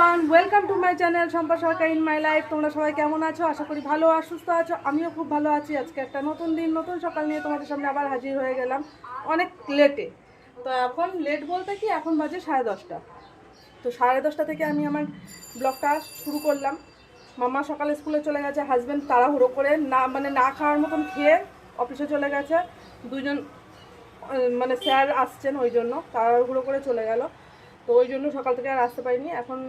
Everyone, welcome to my channel sampasarkarinmylife। তোমরা সবাই কেমন আছো? আশা করি ভালো আর সুস্থ আছো। আমিও খুব ভালো আছি। আজকে একটা নতুন দিন, নতুন সকাল নিয়ে তোমাদের সামনে আবার হাজির হয়ে গেলাম অনেক লেটে। তো এখন লেট বলতে কি, এখন বাজে 10:30। তো 10:30 থেকে আমি আমার ব্লগটা শুরু করলাম। মামা সকালে স্কুলে চলে গেছে, হাজব্যান্ড তাড়াহুড়ো করে না খাওয়ার মতন খেয়ে অফিসে চলে গেছে। দুজন স্যার আসছেন, ওই জন্য তাড়াহুড়ো করে চলে গেল। তো ওই জন্য সকাল থেকে আর আসতে পারিনি। এখন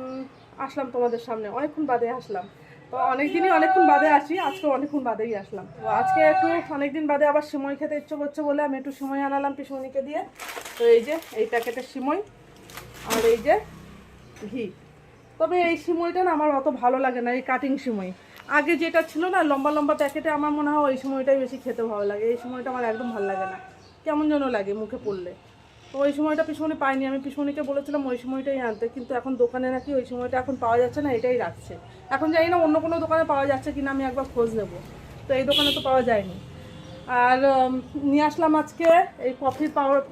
আসলাম তোমাদের সামনে, অনেকক্ষণ বাদে আসলাম। তো অনেকদিনই অনেকক্ষণ বাদে আসি, আজকে অনেকক্ষণ বাদেই আসলাম। তো আজকে একটু অনেকদিন বাদে আবার সিমই খেতে ইচ্ছে করছে বলে আমি একটু সিমই আনালাম পিসমণিকে দিয়ে। তো এই যে এই প্যাকেটের সিমই আর এই যে ঘি। তবে এই সিমইটা না আমার অত ভালো লাগে না, এই কাটিং সিমই। আগে যেটা ছিল না লম্বা লম্বা প্যাকেটে, আমার মনে হয় ওই সিমইটাই বেশি খেতে ভালো লাগে। এই সিমইটা আমার একদম ভালো লাগে না, কেমন যেন লাগে মুখে পড়লে। তো ওই সময়টা পিসমণি পাইনি, আমি পিসমণিকে বলেছিলাম ওই সময়টাই আনতে, কিন্তু এখন দোকানে নাকি ওই সময়টা এখন পাওয়া যাচ্ছে না, এটাই রাখছে। এখন জানি না অন্য কোনো দোকানে পাওয়া যাচ্ছে কিনা, আমি একবার খোঁজ নেবো। তো এই দোকানে তো পাওয়া যায়নি। আর নিয়ে আসলাম আজকে এই কফি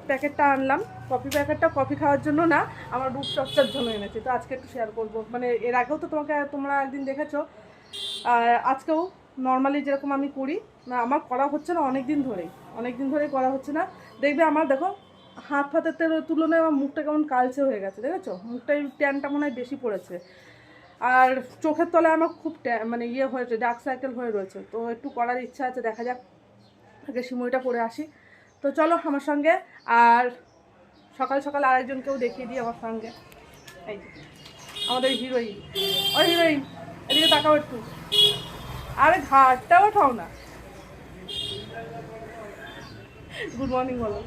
প্যাকেটটা আনলাম। কফি প্যাকেটটা কফি খাওয়ার জন্য না, আমার রূপচর্চার জন্য এনেছি। তো আজকে একটু শেয়ার করবো। এর আগেও তো তোমরা একদিন দেখেছো, আর আজকেও নর্মালি যেরকম আমি করি, আমার করা হচ্ছে না অনেক দিন ধরেই করা হচ্ছে না। দেখবে আমার, দেখো হাত ফাতের তুলনায় আমার মুখটা কেমন কালচে হয়ে গেছে, দেখেছো? মুখটাই ট্যানটা মনে হয় বেশি পড়েছে। আর চোখের তলায় আমার খুব ইয়ে হয়েছে, ডার্ক সার্কেল হয়ে রয়েছে। তো একটু করার ইচ্ছা আছে, দেখা যাক। আগে সিমইটা করে আসি। তো চলো আমার সঙ্গে। আর সকাল সকাল আরেকজনকেও দেখিয়ে দিই আমার সঙ্গে। এই আমাদের হিরোইন। ওই হিরোইন, এদিকে তাকাও একটু। আরে ঘাটটা ওঠাও না। গুড মর্নিং বলো।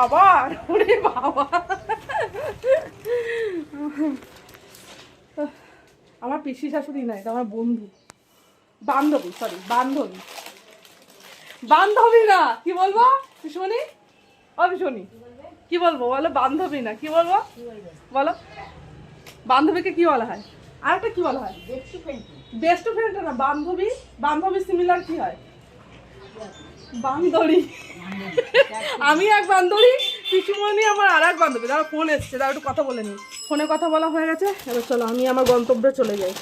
আবার ওরে বাবা, আমার পিসি শাশুড়ি না, এটা আমার বান্ধবী বান্ধবী না, কি বলবো পিসমণি? ও পিসমণি, কি বলবো বলো? বান্ধবী না, কি বলবো বলো? বান্ধবীকে কি বলা হয়? আরেকটা কি বলা হয়? বেস্ট ফ্রেন্ড না, বান্ধবী সিমিলার কি হয়? বান্ধবী। আমি এক বান্ধবী, পিসমণি আমার আর এক বান্ধবী। তারা ফোন এসছে, তারা একটু কথা বলে নি। ফোনে কথা বলা হয়ে গেছে, এবার চলো আমি আমার গন্তব্যে চলে যাই।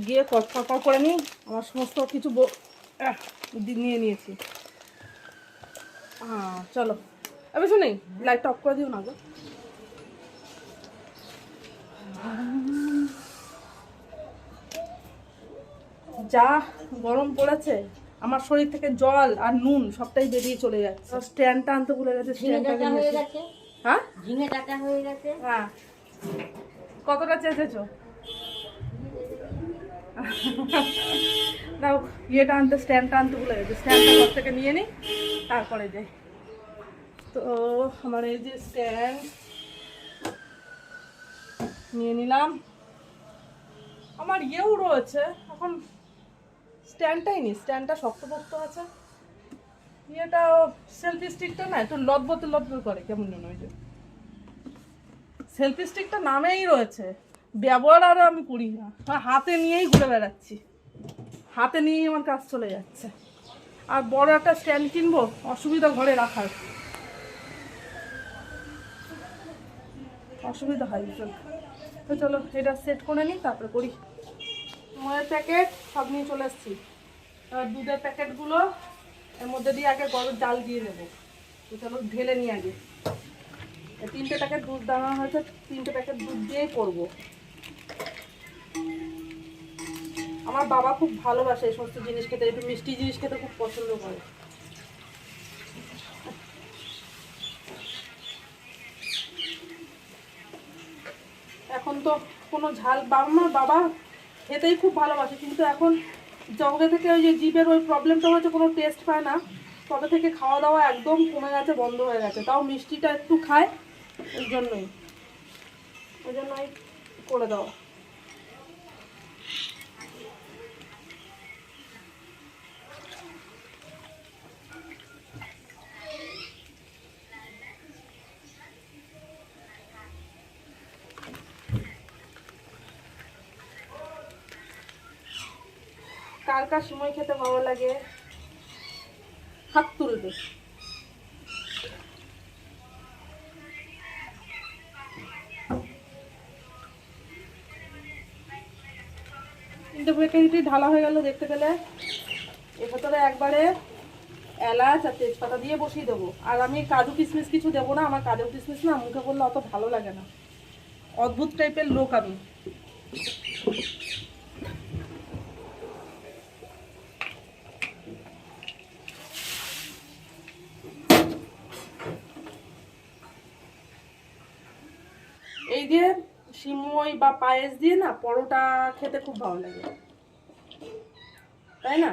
গিয়ে কথা করে নিই, আমার সমস্ত কিছু নিয়ে নিয়েছি। চলো এবার শুনি, লাইটটা অফ করে দিও না গো। যা গরম পড়েছে, আমার শরীর থেকে জল আর নুন সবটাই বেরিয়ে চলে যাচ্ছে। স্ট্যান্ডটা আনতে ভুলে গেছে। হ্যাঁ, ঝিঙে টাকা হয়ে গেছে। হ্যাঁ, কতটা চেঁচেছো? দাও ইয়েটা আনতে, স্ট্যান্ডটা আনতে ভুলে গেছে। স্ট্যান্ডটা ঘর থেকে নিয়ে নিই, তারপরে যাই। তো আমার এই যে স্ট্যান্ড নিয়ে নিলাম। আমার ইয়েও রয়েছে, এখন স্ট্যান্ডটাই নি, স্ট্যান্ডটা শক্তপোক্ত আছে। ইয়েটা সেলফি স্টিকটা না একটু লদবতে করে, কেমন যেন। ওই যে সেলফি স্টিকটা নামেই রয়েছে, ব্যবহার আর আমি করি না, হাতে নিয়েই ঘুরে বেড়াচ্ছি। হাতে নিয়েই আমার কাজ চলে যাচ্ছে। আর বড় একটা স্ট্যান্ড কিনবো, অসুবিধা ঘরে রাখার, অসুবিধা হয় ভীষণ। তো চলো এটা সেট করে নিই, তারপরে করি। ময়ের প্যাকেট সব নিয়ে চলে এসেছি। দুধের প্যাকেটগুলো এর মধ্যে দিয়ে আগে গরম জাল দিয়ে দেবো। তো চলো ঢেলে নিই আগে। 3টে প্যাকেট দুধ দেওয়া হয়েছে, 3টে প্যাকেট দুধ দিয়েই করবো। আমার বাবা খুব ভালোবাসে এই সমস্ত জিনিস খেতে, একটু মিষ্টি জিনিস খেতে খুব পছন্দ করে। এখন তো কোনো ঝাল, আমার বাবা খেতেই খুব ভালোবাসে, কিন্তু এখন জবে থেকে ওই যে জিভের ওই প্রবলেমটা হচ্ছে, কোনো টেস্ট পায় না। তবে থেকে খাওয়া দাওয়া একদম কমে গেছে, বন্ধ হয়ে গেছে। তাও মিষ্টিটা একটু খায়, ওই জন্যই করে দেওয়া। কার কার সময় খেতে ভালো লাগে হাত তুলবে। তিনটে প্যাকেটই ঢালা হয়ে গেল দেখতে পেলে। এর ভেতরে একবারে এলাচ আর তেজপাতা দিয়ে বসিয়ে দেবো। আর আমি কাজু কিশমিশ কিছু দেবো না, আমার কাজু কিশমিশ না মুখে বললে অত ভালো লাগে না, অদ্ভুত টাইপের লোক আমি। এই দিয়ে সিমই বা পায়েস দিয়ে না পরোটা খেতে খুব ভালো লাগে, তাই না?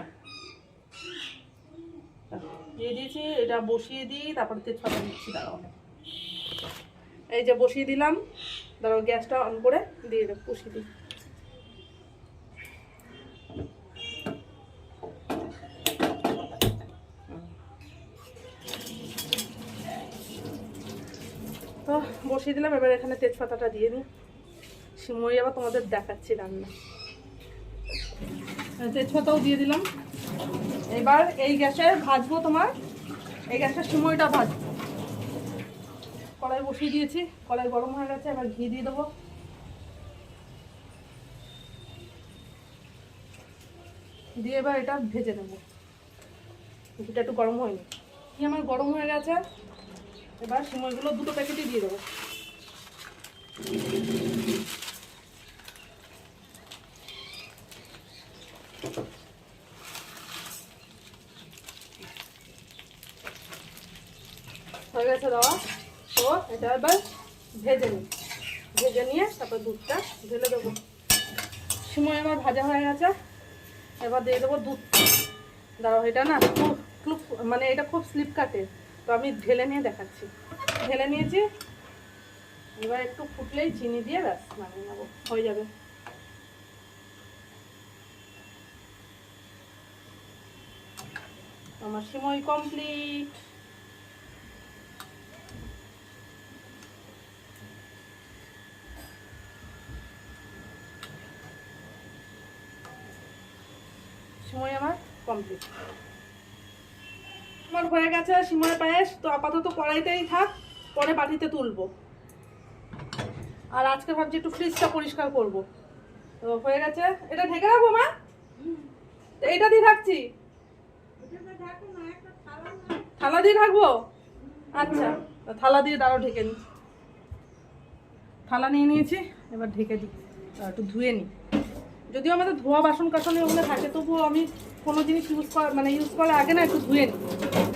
দিয়ে দিয়েছি, এটা বসিয়ে দিই, তারপরে তেজপাতা দিচ্ছি। দাঁড়াও, এই যে বসিয়ে দিলাম, দাঁড়াও গ্যাসটা অন করে দিয়ে দেবো, বসিয়ে দিই। তো বসিয়ে দিলাম, এবার এখানে তেজপাতাটা দিয়ে দিই। সিমই আবার তোমাদের দেখাচ্ছি রান্না। তেজপাতাও দিয়ে দিলাম। এবার এই গ্যাসে ভাজবো, তোমার এই গ্যাসে সিমইটা ভাজবো। কড়াই বসিয়ে দিয়েছি, কড়াই গরম হয়ে গেছে, এবার ঘি দিয়ে দেবো। দিয়ে এবার এটা ভেজে নেবো। ঘিটা একটু গরম হয়নি, ঘি আমার গরম হয়ে গেছে। এবার সিমইগুলো দুটো প্যাকেটই দিয়ে দেবো। হয়ে গেছে দেওয়া, তো এটা এবার ভেজে নিই। ভেজে নিয়ে তারপর দুধটা ঢেলে দেবো। সিমই আমার ভাজা হয়ে গেছে, এবার দিয়ে দেবো দুধ। দাঁড়াও, এটা না খুব মানে এটা খুব স্লিপ কাটে, তো আমি ঢেলে নিয়ে দেখাচ্ছি। ঢেলে নিয়েছি, এবার একটু ফুটলেই চিনি দিয়ে ব্যাস নামিয়ে নেবো, হয়ে যাবে। আমার সিমই কমপ্লিট। সিমই আমার কমপ্লিট। আমার হয়ে গেছে সিমই পায়েস। তো আপাতত কড়াইতেই থাক, পরে বাটিতে তুলবো। আর আজকে ভাবছি একটু ফ্রিজটা পরিষ্কার করবো। তো হয়ে গেছে, এটা ঢেকে রাখবো মা, এইটা দিয়ে রাখছি। থালা দিয়ে রাখবো, আচ্ছা থালা দিয়ে দাঁড়াও ঢেকে নি। থালা নিয়ে নিয়েছি, এবার ঢেকে দিই, একটু ধুয়ে নিই। যদিও আমাদের ধোয়া বাসন কাসন ওগুলো থাকে, তবুও আমি কোনো জিনিস ইউজ করার আগে না একটু ধুয়ে নিই,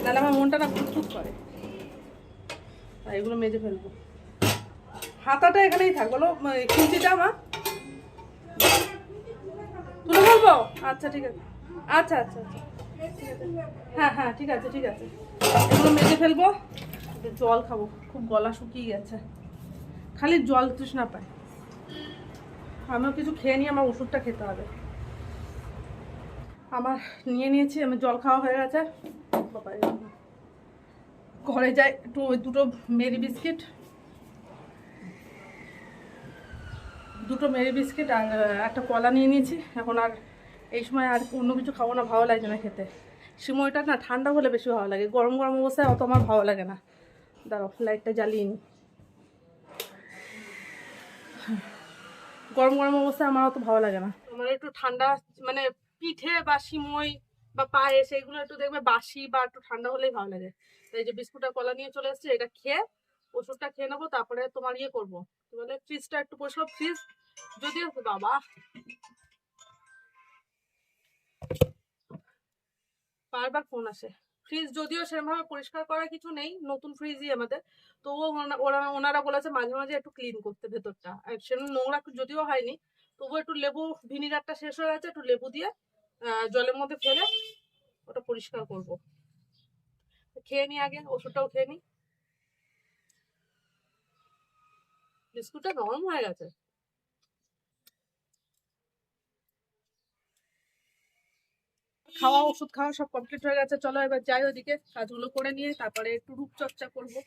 তাহলে আমার মনটা না খুঁতখুত করে। আর এগুলো মেজে ফেলবো। হাতাটা এখানেই থাক, বলো খুঁজিটা মা তুলে বলবো। আচ্ছা ঠিক আছে, আচ্ছা আচ্ছা আচ্ছা, হ্যাঁ হ্যাঁ ঠিক আছে ঠিক আছে। এগুলো মেজে ফেলবো। জল খাবো, খুব গলা শুকিয়ে গেছে, খালি জল তৃষ্ণা পায়। আমিও কিছু খেয়ে নিয়ে আমার ওষুধটা খেতে হবে। আমার নিয়ে নিয়েছি, আমি জল খাওয়া হয়ে গেছে। ঘরে যাই একটু, ওই দুটো মেরি বিস্কিট আর একটা কলা নিয়ে নিয়েছি। এখন আর এই সময় আর অন্য কিছু খাবো না, ভালো লাগছে না খেতে। সিমইটা না ঠান্ডা হলে বেশি ভালো লাগে, গরম গরম অবস্থায় অত আমার ভালো লাগে না। দাঁড়াও লাইটটা জ্বালিয়ে নি। গরম গরম অবস্থায় আমার অত ভালো লাগে না। আমার একটু ঠান্ডা মানে পিঠে বা সিমই বা পায়েস এগুলো একটু দেখবে বাসি বা একটু ঠান্ডা হলেই ভালো লাগে। এই যে বিস্কুট আর কলা নিয়ে চলে এসেছি, এটা খেয়ে ওষুধটা খেয়ে নেবো, তারপরে তোমার ইয়ে করবো, কি বলে ফ্রিজটা একটু পরিষ্কার। ফ্রিজ যদিও বাবা বারবার ফোন আসে। ফ্রিজ যদিও সেরকমভাবে পরিষ্কার করার কিছু নেই, নতুন ফ্রিজই আমাদের, তবুও ওনারা বলেছে মাঝে মাঝে একটু ক্লিন করতে ভেতরটা। আর সেরকম নোংরা যদিও হয়নি, তবুও একটু লেবু, ভিনিগারটা শেষ হয়ে গেছে, একটু লেবু দিয়ে জলের মধ্যে ফেলে ওটা পরিষ্কার করবো। খেয়ে নি আগে, ওষুধটাও খেয়ে নি। বিস্কুটটা নরম হয়ে গেছে। ওষুধ খাওয়া সব কমপ্লিট হয়ে গেছে। চলো এবার যাই ওইদিকে, কাজগুলো করে নিয়ে তারপরে একটু রূপচর্চা করবো,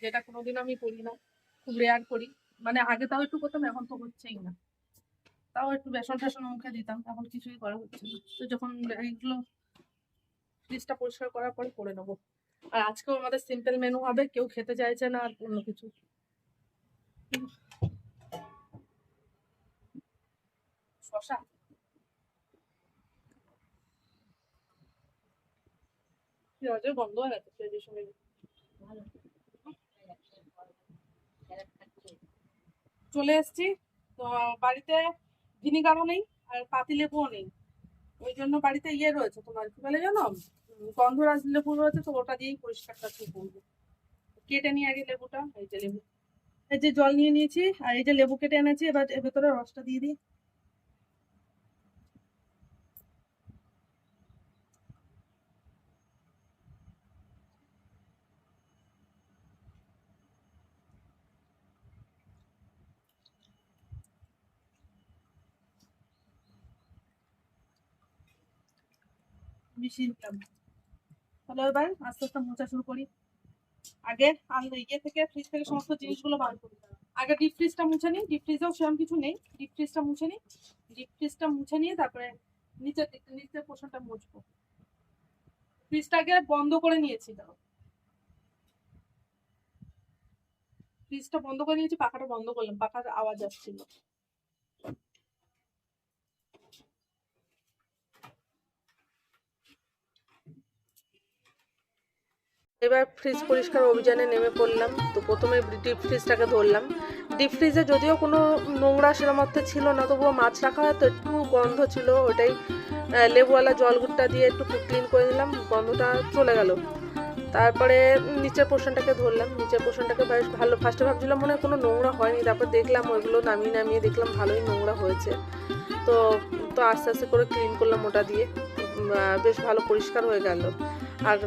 যেটা কোনোদিন আমি করি না, খুব রেয়ার করি। মানে আগে তাও একটু করতাম, এখন তো হচ্ছেই না। তাও একটু বেসন টেসন মুখে দিতাম, এখন কিছুই করা হচ্ছে না। তো যখন এইগুলো ফ্রিজটা পরিষ্কার করার পরে করে নেবো। আর আজকেও আমাদের সিম্পল মেনু হবে, কেউ খেতে চাইছে না আর অন্য কিছু। শশা পেঁয়াজের গন্ধ হয়ে গেছে পেঁয়াজের সঙ্গে। চলে এসেছি তো বাড়িতে ভিনিগারও নেই আর পাতিলেবুও নেই, ওই জন্য বাড়িতে ইয়ে রয়েছে তোমার কি বলে জানো, গন্ধরাজ লেবু রয়েছে, তো ওটা দিয়েই পরিষ্কারটা ঠিক করবো। কেটে নিয়ে আগে লেবুটা, এই যে লেবু, এই যে জল নিয়ে নিয়েছি আর এই যে লেবু কেটে এনেছি, এবার এর ভেতরে রসটা দিয়ে দিই। মিশিয়ে দিলাম। তাহলে এবার আস্তে আস্তে মোছা শুরু করি। আগে আমি ইয়ে থেকে ফ্রিজ থেকে সমস্ত জিনিসগুলো বার করি। আগে ডিপ ফ্রিজটা মুছে নিই, ডিপ ফ্রিজেও সেরকম কিছু নেই, ডিপ ফ্রিজটা মুছে নিই, ডিপ ফ্রিজটা মুছে নিয়ে তারপরে নিচের পোর্শনটা মুছবো। ফ্রিজটাকে বন্ধ করে নিয়েছি, দাও ফ্রিজটা বন্ধ করে নিয়েছি, পাখাটা বন্ধ করলাম, পাখার আওয়াজ আসছিল। এবার ফ্রিজ পরিষ্কার অভিযানে নেমে পড়লাম। তো প্রথমে ডিপ ফ্রিজটাকে ধরলাম। ডিপ ফ্রিজে যদিও কোনো নোংরা সেরকম অর্থে ছিল না, তবুও মাছ রাখা হয় তো একটু গন্ধ ছিল, ওটাই লেবুওয়ালা জলগুটটা দিয়ে একটু ক্লিন করে নিলাম, গন্ধটা চলে গেল। তারপরে নিচের পোর্শনটাকে ধরলাম, নিচের পোর্শনটাকে বেশ ভালো, ফার্স্টে ভাবছিলাম মনে হয় কোনো নোংরা হয়নি, তারপর দেখলাম ওইগুলো নামিয়ে নামিয়ে দেখলাম ভালোই নোংরা হয়েছে। তো তো আস্তে আস্তে করে ক্লিন করলাম ওটা দিয়ে, বেশ ভালো পরিষ্কার হয়ে গেল। আর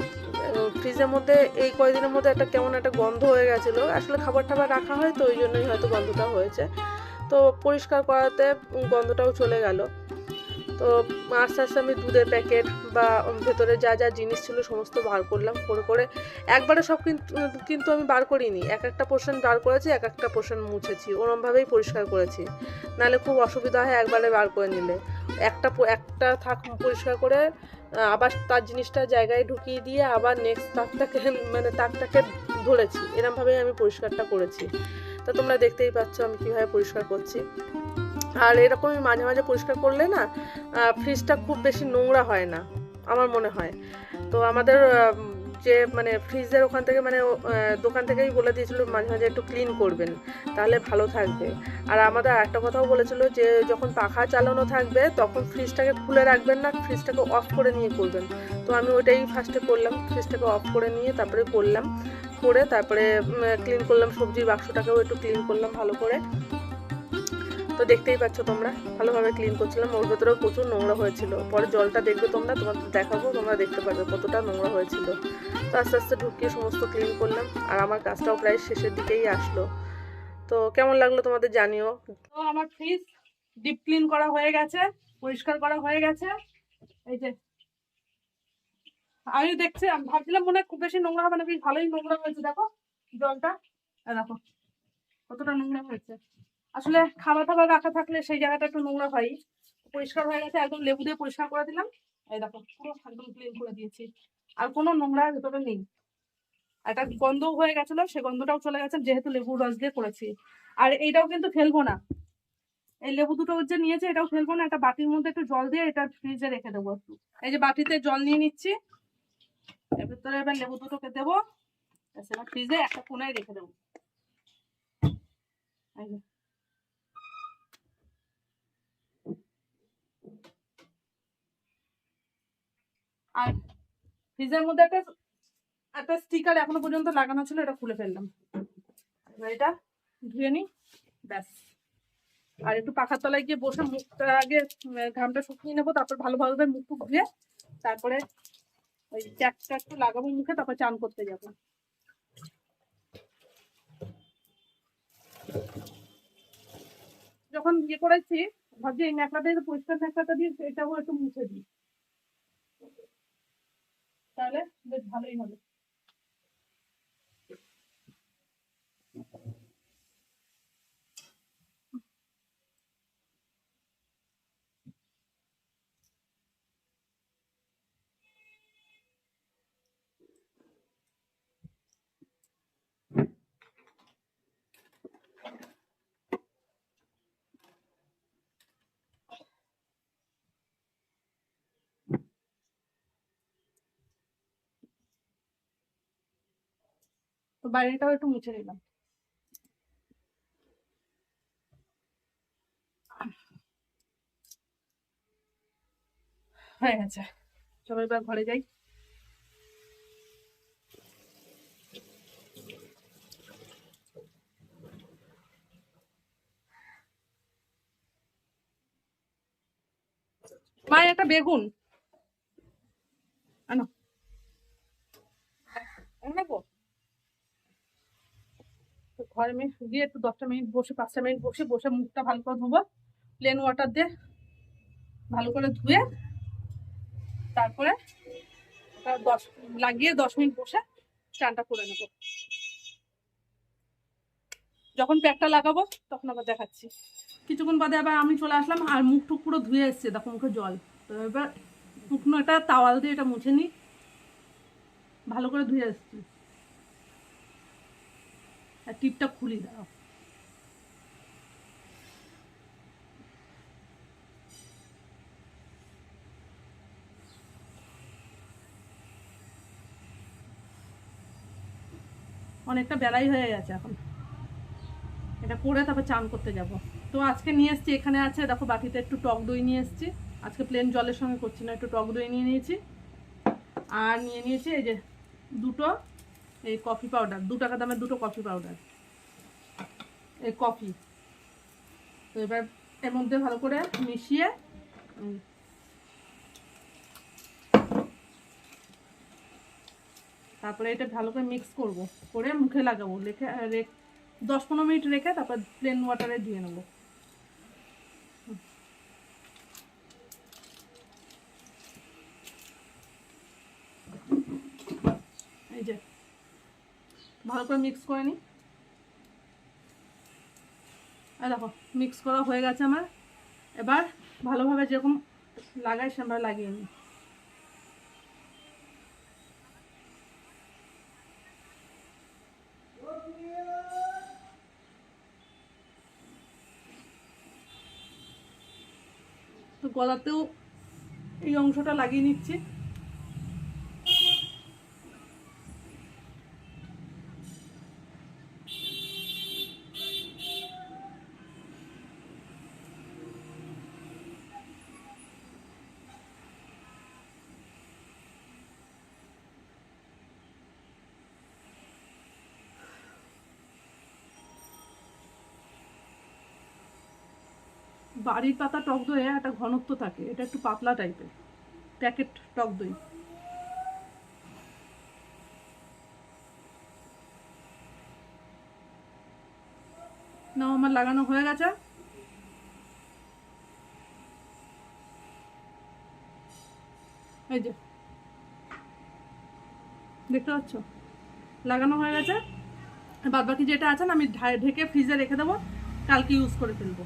ফ্রিজের মধ্যে এই কয়েকদিনের মধ্যে একটা কেমন একটা গন্ধ হয়ে গেছিলো, আসলে খাবার টাবার রাখা হয় তো ওই জন্যই হয়তো গন্ধটা হয়েছে। তো পরিষ্কার করাতে গন্ধটাও চলে গেল। তো আস্তে আস্তে আমি দুধের প্যাকেট বা ভেতরে যা যা জিনিস ছিল সমস্ত বার করলাম, করে করে একবারে সব কিন্তু আমি বার করিনি, এক একটা পোর্শন বার করেছি, এক একটা পোর্শন মুছেছি, ওরমভাবেই পরিষ্কার করেছি, নাহলে খুব অসুবিধা হয় একবারে বার করে নিলে। একটা থাক পরিষ্কার করে আবার তার জিনিসটা জায়গায় ঢুকিয়ে দিয়ে আবার নেক্সট তাকটাকে ধরেছি, এরমভাবেই আমি পরিষ্কারটা করেছি। তো তোমরা দেখতেই পাচ্ছ আমি কীভাবে পরিষ্কার করছি। আর এরকমই মাঝে মাঝে পরিষ্কার করলে না ফ্রিজটা খুব বেশি নোংরা হয় না আমার মনে হয়। তো আমাদের যে ফ্রিজের ওখান থেকে দোকান থেকেই বলে দিয়েছিল মাঝে মাঝে একটু ক্লিন করবেন, তাহলে ভালো থাকবে। আর আমাদের একটা কথাও বলেছিল যে যখন পাখা চালানো থাকবে তখন ফ্রিজটাকে খুলে রাখবেন না, ফ্রিজটাকে অফ করে নিয়ে করবেন। তো আমি ওইটাই ফার্স্টে করলাম, ফ্রিজটাকে অফ করে নিয়ে তারপরে করলাম, করে তারপরে ক্লিন করলাম, সবজির বাক্সটাকেও একটু ক্লিন করলাম ভালো করে। তো দেখতেই পাচ্ছ তোমরা ভালোভাবে ক্লিন করছিলাম, ওর ভেতরেও প্রচুর নোংরা হয়েছিল, পরে জলটা দেখবে তোমরা, তোমাদের দেখাবো, তোমরা দেখতে পারবে কতটা নোংরা হয়েছিল। তো আস্তে আস্তে ঢুকিয়ে সমস্ত ক্লিন করলাম, আর আমার কাজটাও প্রায় শেষের দিকেই আসলো। তো কেমন লাগলো তোমাদের জানিও। তো আমার ফ্রিজ ডিপ ক্লিন করা হয়ে গেছে, পরিষ্কার করা হয়ে গেছে। এই যে আমি দেখছি, আমি ভাবছিলাম মনে হয় খুব বেশি নোংরা হবে না, বেশ ভালোই নোংরা হয়েছে, দেখো জলটা, দেখো কতটা নোংরা হয়েছে। আসলে খাবার টাবার রাখা থাকলে সেই জায়গাটা একটু নোংরা হয়। পরিষ্কার হয়ে গেছে, একদম লেবু দিয়ে পরিষ্কার করে দিলাম, এই দেখো পুরো একদম ক্লিন করে দিয়েছি, আর কোনো নোংরা ভেতরে নেই। একটা গন্ধ হয়ে গেছিল, সে গন্ধটাও চলে গেছে যেহেতু লেবুর রস দিয়ে করেছি। আর এইটাও কিন্তু ফেলবো না, এই লেবু দুটো যে নিয়েছে এটাও ফেলবো না, একটা বাটির মধ্যে একটু জল দিয়ে এটা ফ্রিজে রেখে দেবো। এই যে বাটিতে জল নিয়ে নিচ্ছি, এর ভিতরে এবার লেবু দুটোকে দেবো, ফ্রিজে একটা কোনায় রেখে দেবো। আর ফ্রিজের মধ্যে একটা একটা স্টিকার এখনো পর্যন্ত লাগানো ছিল, এটা খুলে ফেললাম, এটা ধুয়ে নি ব্যাস। আর একটু পাখার তলায় গিয়ে বসে মুখটা আগে ঘামটা শুকিয়ে নেবো, তারপর ভালোভাবে মুখ টুক ধুয়ে তারপরে ওই ট্যাপটা একটু লাগাবো মুখে, তারপর চান করতে যাবো। যখন ইয়ে করেছি ভাবছি এই ন্যাকড়াটা পরিষ্কার ন্যাকড়াটা দিয়ে এটাও একটু মুছে দিই, তাহলে বেশ ভালোই হবে। তো বাইরেটাও একটু মুছে নিলাম। হয়ে গেছে, চলো এবার ঘরে যাই। মায়ের একটা বেগুন আনো, নেবো। তো ঘরে মেয়ে গিয়ে একটু 10টা মিনিট বসে, 5টা মিনিট বসে বসে মুখটা ভালো করে ধোবো, প্লেন ওয়াটার দিয়ে ভালো করে ধুয়ে তারপরে 10 মিনিট বসে চানটা করে নেবো। যখন প্যাকটা লাগাবো তখন আবার দেখাচ্ছি। কিছুক্ষণ বাদে আবার আমি চলে আসলাম, আর মুখ টুক পুরো ধুয়ে এসছে, দেখো মুখে জল। তো এবার শুকনো একটা তাওয়াল দিয়ে এটা মুছে নিই, ভালো করে ধুয়ে এসছি। আর টিপটা খুলি, দাও। অনেকটা বেলাই হয়ে গেছে, এখন এটা করে তারপর চান করতে যাব। তো আজকে নিয়ে এসছি, এখানে আছে দেখো বাটিতে একটু টক দই নিয়ে এসছি। আজকে প্লেন জলের সঙ্গে করছি না, একটু টক দই নিয়ে নিয়েছি। আর নিয়ে নিয়েছি এই যে দুটো এই কফি পাউডার, 2 টাকা দামের 2টো কফি পাউডার, এই কফি। তো এবার এর মধ্যে ভালো করে মিশিয়ে তারপরে এটা ভালো করে মিক্স করব, করে মুখে লাগাবো, 10-15 মিনিট রেখে তারপর প্লেন ওয়াটারে ধুয়ে নেবো। এই যে ভালো করে মিক্স করে নিই। আর দেখো মিক্স করা হয়ে গেছে আমার। এবার ভালোভাবে যেরকম লাগাই সেভাবে লাগিয়ে নিই। তো গলাতেও এই অংশটা লাগিয়ে নিচ্ছি। বাড়ির পাতা টক দইয়ে একটা ঘনত্ব থাকে, এটা একটু পাতলা টাইপের, প্যাকেট টক দই। নাও আমার লাগানো হয়ে গেছে। এই যে দেখতে পাচ্ছ লাগানো হয়ে গেছে। বাদ বাকি যেটা আছে না আমি ঢেকে ফ্রিজে রেখে দেবো, কালকে ইউজ করে ফেলবো।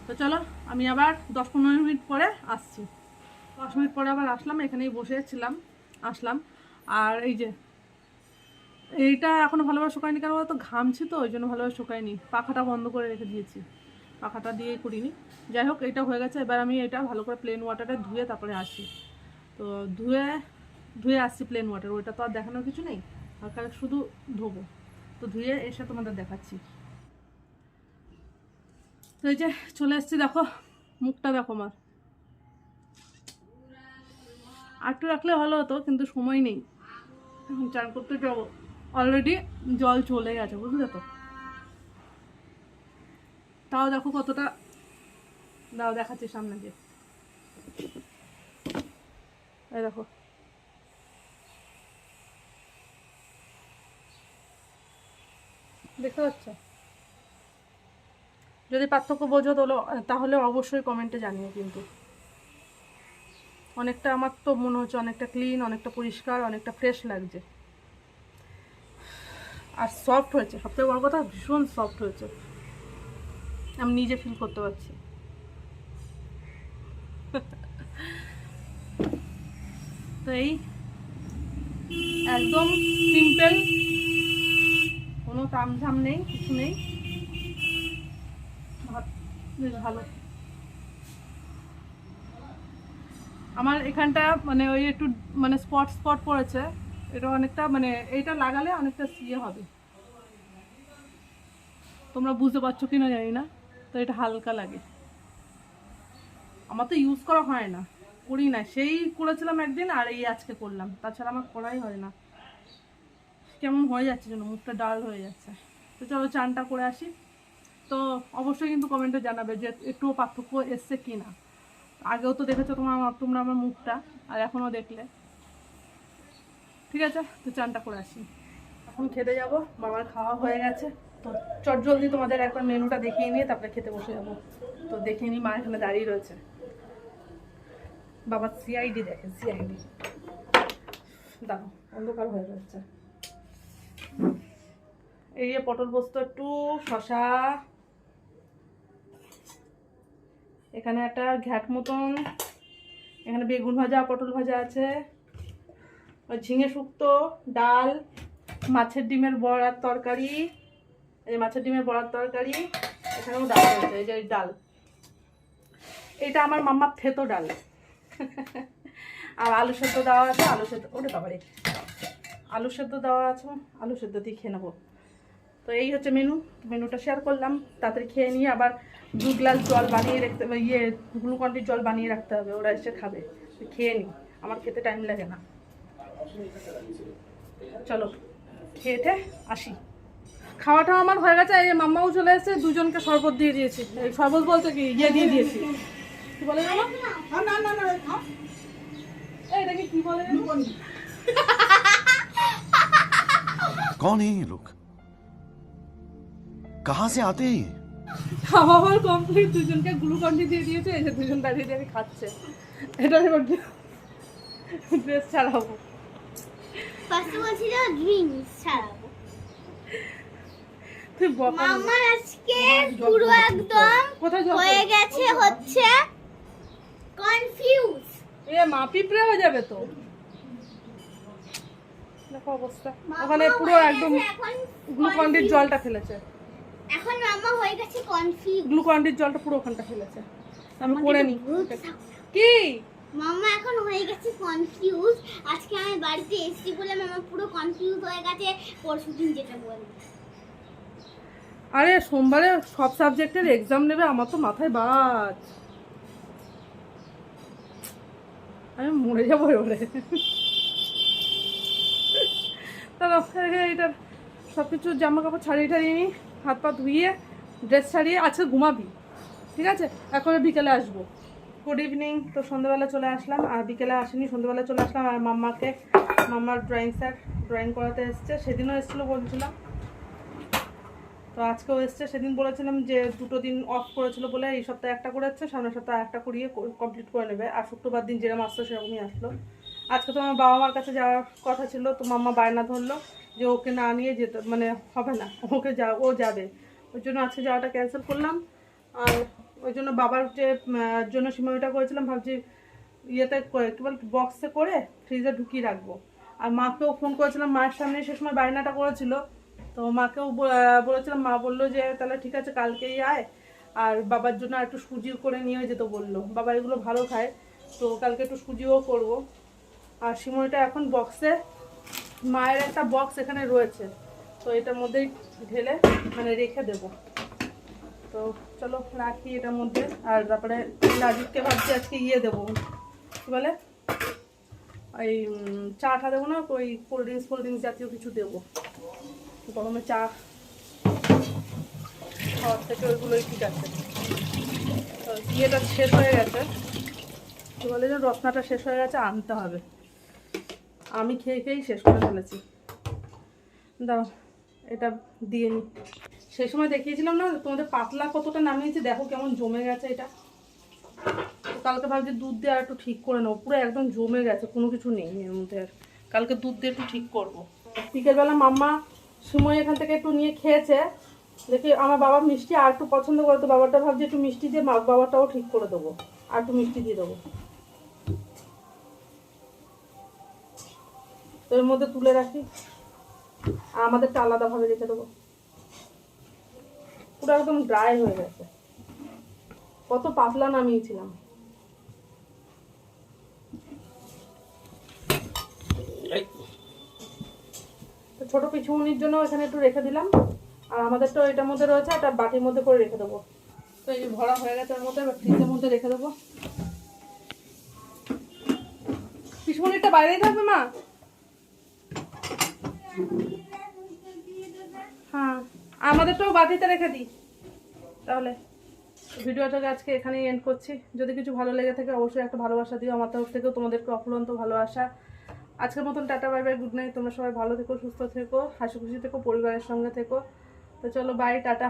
তো চলো আমি আবার 10-15 মিনিট পরে আসছি। 10 মিনিট পরে আবার আসলাম, এখানেই বসেছিলাম, আসলাম। আর এই যে এইটা এখনো ভালোভাবে শুকায়নি, কেন বলতো ঘামছি তো, ওই জন্য ভালোভাবে শুকায়নি, পাখাটা বন্ধ করে রেখে দিয়েছি, পাখাটা দিয়েই করিনি। যাই হোক এটা হয়ে গেছে। এবার আমি এটা ভালো করে প্লেন ওয়াটারে ধুয়ে তারপরে আসি। তো ধুয়ে আসছি প্লেন ওয়াটার, ওইটা তো আর দেখানোর কিছু নেই, হালকা শুধু ধোবো। তো ধুয়ে এসে তোমাদের দেখাচ্ছি। তো এই যে চলে এসছি, দেখো মুখটা দেখো আমার। আরটু রাখলে ভালো হতো, কিন্তু সময় নেই, এখন চান করতে যাবো। অলরেডি জল চলে গেছে, বুঝলে তো। তাও দেখো কতটা, দাও দেখাচ্ছি সামনে দিয়ে, এই দেখো। দেখতে পাচ্ছ? যদি পার্থক্য বোঝো তাহলে অবশ্যই কমেন্টে জানিও। কিন্তু অনেকটা, আমার তো মনে হচ্ছে অনেকটা ক্লিন, অনেকটা পরিষ্কার, অনেকটা ফ্রেশ লাগছে। আর সফট হয়েছে, সবথেকে বড় কথা ভীষণ সফট হয়েছে, আমি নিজে ফিল করতে পারছি। তো এই একদম সিম্পল, কোনো তামঝাম নেই, কিছু নেই, বেশ ভালো। আমার এখানটা মানে ওই একটু মানে স্পট পড়েছে, এটা অনেকটা মানে এইটা লাগালে অনেকটা ইয়ে হবে, তোমরা বুঝতে পারছো কি না জানি না। তো এটা হালকা লাগে, আমার তো ইউজ করা হয় না, করি না, সেই করেছিলাম একদিন আর এই আজকে করলাম, তাছাড়া আমার করাই হয় না। কেমন হয়ে যাচ্ছে যেন মুখটা ডাল হয়ে যাচ্ছে। তো চলো চানটা করে আসি। তো অবশ্যই কিন্তু কমেন্টে জানাবে যে একটুও পার্থক্য এসছে কি না। আগেও তো দেখেছো তোমরা আমার মুখটা, আর এখনও দেখলে। ঠিক আছে, তো চানটা করে আসি, এখন খেতে যাব। বাবার খাওয়া হয়ে গেছে, তো চট জলদি তোমাদের একবার মেনুটা দেখিয়ে নিয়ে তারপরে খেতে বসে যাবো। তো দেখিয়ে নিই, মা এখানে দাঁড়িয়ে রয়েছে, বাবা সিআইডি দেখে, সিআইডি। দেখো অন্ধকার হয়ে রয়েছে। এই যে পটল পোস্ত, একটু শশা, এখানে একটা ঘ্যাট মতন, এখানে বেগুন ভাজা পটল ভাজা আছে, ঝিঙে শুক্তো, ডাল, মাছের ডিমের বড়ার তরকারি, এই মাছের ডিমের বড়ার তরকারি, এখানেও ডাল রয়েছে, এই যে ডাল, এটা আমার মাম্মার থেতো ডাল। আর আলু সেদ্ধ দেওয়া আছে, আলু সেদ্ধ, ওটা বাবারে আলু সেদ্ধ দেওয়া আছে, আলু সেদ্ধ দিয়ে খেয়ে নেবো। তো এই হচ্ছে মেনুটা শেয়ার করলাম। তাড়াতাড়ি খেয়ে নিয়ে আবার 2 গ্লাস জল বানিয়ে রাখতে, গ্লুকন্ডির জল বানিয়ে রাখতে হবে, ওরা এসে খাবে। খেয়ে নিই, আমার খেতে টাইম লাগে না। চলো খেয়ে আসি। খাওয়াটা আমার হয়ে গেছে, এই মাম্মাও চলে এসেছে, দুজনকে শরবত দিয়ে দিয়েছি। এই শরবত বলতে কি ইয়ে দিয়ে দিয়েছি, কি বলে জানো? এটাকে কি বলে জানো? कौन है ये लोग? कहाँ से आते हैं? খাওয়া কমপ্লিট, দুজনকে গ্লুকন্ডি দিয়ে দিয়েছে, এই যে দুজন দাঁড়িয়ে দাঁড়িয়ে খাচ্ছে। এটা এবার ড্রেস ছাড়াবো, ফার্স্ট বলছিল ড্রিঙ্কস ছাড়াবো। তুই বকা মামা আজকে পুরো একদম হয়ে গেছে হচ্ছে কনফিউজ। এ মা পিঁপড়ে হয়ে যাবে তো, দেখো অবস্থা। ওখানে পুরো একদম গ্লুকন্ডির জলটা ফেলেছে, এখন মামা হয়ে গেছে কনফিউজ। গ্লুকন্ডির জলটা পুরো ওখানটা ফেলেছে, আমি করে নি। কি মামা এখন হয়ে গেছে কনফিউজ। আজকে আমি বাড়িতে এসেছি বলে মামা পুরো কনফিউজ হয়ে গেছে, পরশুদিন যেটা বলবো। আরে সোমবারে সব সাবজেক্টের এক্সাম নেবে, আমার তো মাথায় বাজ, আমি মরে যাবো এবারে। তাহলে এইটার সব কিছু জামা কাপড় ছাড়িয়ে টাড়িয়ে নিই, হাত পা ধুইয়ে ড্রেস ছাড়িয়ে আজকে ঘুমাবি, ঠিক আছে? এখন বিকেলে আসবো। Good evening. তো সন্ধ্যাবেলা চলে আসলাম, আর বিকেলে আসিনি, সন্ধ্যাবেলা চলে আসলাম। আর মাম্মার ড্রয়িং স্যার ড্রয়িং করাতে এসছে, সেদিনও এসেছিলো বলছিলাম, তো আজকেও এসছে। সেদিন বলেছিলাম যে 2 দিন অফ করেছিল বলে এই সপ্তাহে একটা করেছে, সামনের সপ্তাহে একটা করিয়ে কমপ্লিট করে নেবে। আর শুক্রবার দিন যেরকম আসতো সেরকমই আসলো। আজকে তো আমার বাবা মার কাছে যাওয়ার কথা ছিল, তো মাম্মা বায়না ধরলো যে ওকে না নিয়ে যেতে মানে হবে না, ও যাবে, ওই জন্য আজকে যাওয়াটা ক্যান্সেল করলাম। আর ওই জন্য বাবার যে জন্য সিমাইটা করেছিলাম, ভাবছি ইয়েতে কী বল বক্সে করে ফ্রিজে ঢুকিয়ে রাখবো। আর মাকেও ফোন করেছিলাম, মায়ের সামনে সে সময় বায়নাটা করেছিল, তো মাকেও বলেছিলাম, মা বললো যে তাহলে ঠিক আছে কালকেই আয়, আর বাবার জন্য একটু সুজিও করে নিয়ে যেতে বললো, বাবা এগুলো ভালো খায়, তো কালকে একটু সুজিও করবো। আর সিমইটা এখন বক্সে, মায়ের একটা বক্স এখানে রয়েছে, তো এটার মধ্যেই ঢেলে মানে রেখে দেবো। তো চলো রাখি এটার মধ্যে। আর তারপরে রাজীবকে ভাবছি আজকে ইয়ে দেবো, কী বলে ওই চাটা দেবো না, ওই কোল্ড ড্রিঙ্কস জাতীয় কিছু দেবো, গরমে চা খাওয়ার থেকে ওইগুলোই ঠিক আছে। তো ইয়েটা শেষ হয়ে গেছে, কী বলে যে রসনাটা শেষ হয়ে গেছে, আনতে হবে। আমি খেয়েই শেষ করে ফেলেছি। দাও এটা দিয়ে নি। সেই সময় দেখিয়েছিলাম না তোমাদের পাতলা কতটা নামিয়েছি, দেখো কেমন জমে গেছে এটা। কালকে ভাবছি দুধ দিয়ে আর একটু ঠিক করে নেবো, পুরো একদম জমে গেছে, কোনো কিছু নেই এর মধ্যে। আর কালকে দুধ দিয়ে একটু ঠিক করবো। বিকেলবেলা মাম্মা সময় এখান থেকে একটু নিয়ে খেয়েছে, দেখি আমার বাবা মিষ্টি আর একটু পছন্দ করে, তো বাবারটা ভাবছি একটু মিষ্টি দিয়ে বাবারটাও ঠিক করে দেবো, আর একটু মিষ্টি দিয়ে দেবো। তো এর মধ্যে তুলে রাখি, আর আমাদেরটা আলাদাভাবে রেখে দেবো। পুরো একদম ড্রাই হয়ে গেছে, কত পাতলা নামিয়েছিলাম। ছোটো পিছুমনির জন্য এখানে একটু রেখে দিলাম। আর আমাদের তো এটার মধ্যে রয়েছে, একটা বাটির মধ্যে করে রেখে দেবো। তো এই যে ভরা হয়ে গেছে ওর মধ্যে, ফ্রিজের মধ্যে রেখে দেবো। পিছুমনিরটা বাইরেই থাকবে মা। হ্যাঁ, আমাদেরটাও বাটিতে রেখে দিই। তাহলে ভিডিওটাকে আজকে এখানেই এন্ড করছি। যদি কিছু ভালো লেগে থাকে অবশ্যই একটা ভালোবাসা দিও আমার তরফ থেকেও, তোমাদেরকে অফুরন্ত ভালোবাসা। আজকের মতন tata, bye bye, good night. তোমরা সবাই ভালো থেকো, সুস্থ থেকো, হাসি খুশি থেকো, পরিবারের সঙ্গে থেকো। তো চলো বাই, টাটা।